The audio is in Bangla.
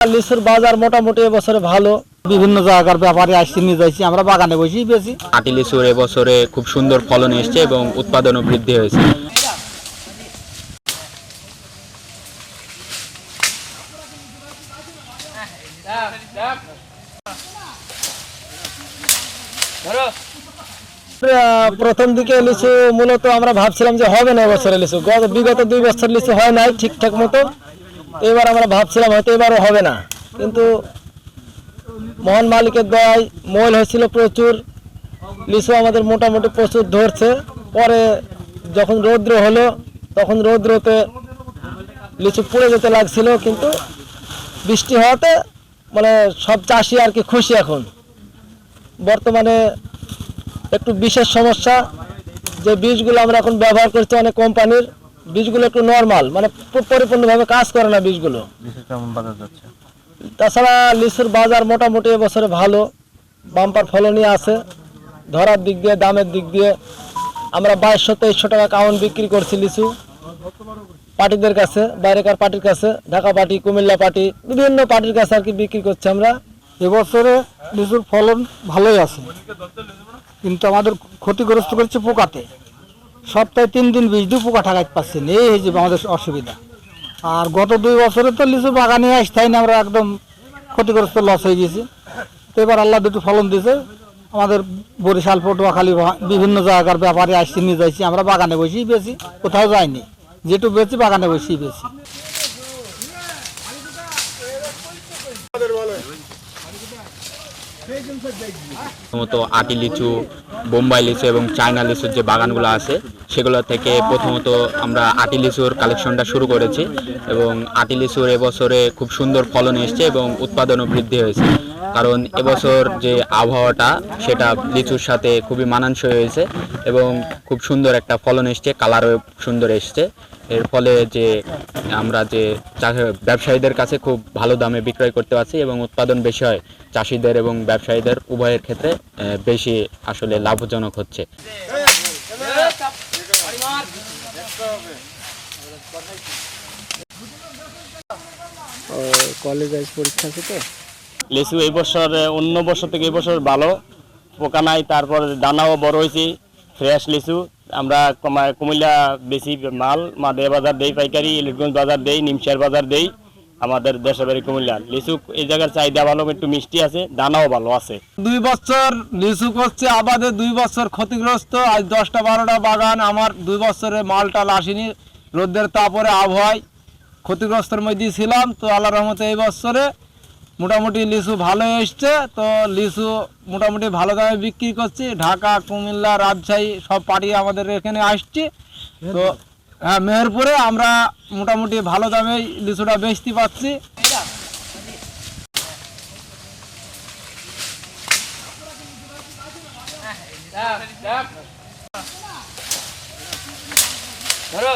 লিচুর বাজার মোটামুটি এবছরে ভালো। বিভিন্ন জায়গার ব্যাপারে আসছি নিয়ে যাচ্ছি, আমরা বাগানে বসেই বেশি। আটি লিচুর এবছরে খুব সুন্দর ফলন এসছে এবং উৎপাদনও বৃদ্ধি হয়েছে। প্রথম দিকে লিচু মূলত আমরা ভাবছিলাম যে হবে না এবছরে লিচু, বিগত 2 বছর লিচু হয় নাই ঠিকঠাক মতো। এবার আমরা ভাবছিলাম হয়তো এবারও হবে না, কিন্তু মহান মালিকের দয়ায় মল হয়েছিল প্রচুর, লিচু আমাদের মোটামুটি প্রচুর ধরছে। পরে যখন রৌদ্র হলো তখন রৌদ্রতে লিচু পুড়ে যেতে লাগছিল, কিন্তু বৃষ্টি হওয়াতে মানে সব চাষি আর কি খুশি। এখন বর্তমানে একটু বিশেষ সমস্যা যে বীজগুলো আমরা এখন ব্যবহার করছি অনেক কোম্পানির বীজগুলো একটু নর্মাল, মানে পরিপূর্ণভাবে কাজ করে না বীজগুলো। তাছাড়া লিচুর বাজার মোটামুটি এবছরে ভালো, বাম্পার ফলনই আছে। ধরার দিক দিয়ে, দামের দিক দিয়ে আমরা 2200-2300 টাকা কাউন্ট বিক্রি করছি লিচু পার্টিদের কাছে, বাইরেকার পার্টির কাছে, ঢাকা পার্টি, কুমিল্লা পার্টি, বিভিন্ন পার্টির কাছে আর কি বিক্রি করছি আমরা। এবছরে লিচুর ফলন ভালোই আছে, কিন্তু আমাদের ক্ষতিগ্রস্ত করছে পোকাতে। সপ্তাহে 3 দিন বীজ দিয়ে পোকা ঠেকাইতে পারছি না, এই হয়েছে আমাদের অসুবিধা। আর গত 2 বছরে তো লিচু বাগানে আসতেই না, আমরা একদম ক্ষতিগ্রস্ত, লস হয়ে গেছি। তো এবার আল্লাহ দুটো ফলন দিয়েছে। আমাদের বরিশাল, পটুয়াখালী বিভিন্ন জায়গার ব্যাপারে আসছি নিয়ে যাচ্ছি, আমরা বাগানে বসেই বেশি, কোথাও যাইনি। যেটুকু বেশি বাগানে বসেই বেশি। প্রথমত আটি লিচু, বোম্বাই লিচু এবং চায়না লিচুর যে বাগানগুলো আছে সেগুলো থেকে প্রথমত আমরা আটি লিচুর কালেকশনটা শুরু করেছি এবং আটি লিচুর এবছরে খুব সুন্দর ফলন এসছে এবং উৎপাদনও বৃদ্ধি হয়েছে। কারণ এবছর যে আবহাওয়াটা সেটা লিচুর সাথে খুবই মানানসই হয়েছে এবং খুব সুন্দর একটা ফলন এসছে, কালারও সুন্দর এসছে। এর ফলে যে আমরা যে ব্যবসায়ীদের কাছে খুব ভালো দামে বিক্রয় করতে পারছি এবং উৎপাদন বেশি হয়, চাষিদের এবং ব্যবসায়ীদের উভয়ের ক্ষেত্রে বেশি আসলে লাভজনক হচ্ছে। কলেজ পরীক্ষা আছে তো লিচু এই বছর অন্য বছর থেকে এই বছর ভালো, পোকা নাই, তারপর দানাও বড় হয়েছে, ফ্রেশ লিচু। আমরা কুমিল্লা বেশি মাল মাদে বাজার দেই, পাইকারি ইলিশগঞ্জ বাজার দেই, নিমশিয়ার বাজার দেই। আমাদের দেশের বাড়ি কুমিল্লা। লিচু এই জায়গার চাহিদা ভালো, একটু মিষ্টি আছে, দানাও ভালো আছে। 2 বছর লিচু করছে আবাদে, 2 বছর ক্ষতিগ্রস্ত। আজ 10টা-12টা বাগান আমার 2 বছরে মালটাল আসেনি, রোদের তাপরে আবহাওয়ায় ক্ষতিগ্রস্তের মধ্যেই ছিলাম। তো আল্লাহর রহমতে এই বছরে মোটামুটি লিচু ভালো এসছে। তো লিচু মোটামুটি ভালো দামে বিক্রি করছি, ঢাকা, কুমিল্লা, রাজশাহী সব পার্টি আমাদের এখানে আসছে। তো হ্যাঁ, মেহেরপুরে আমরা মোটামুটি ভালো দামে লিচুটা বেচতে পারছি। ধরো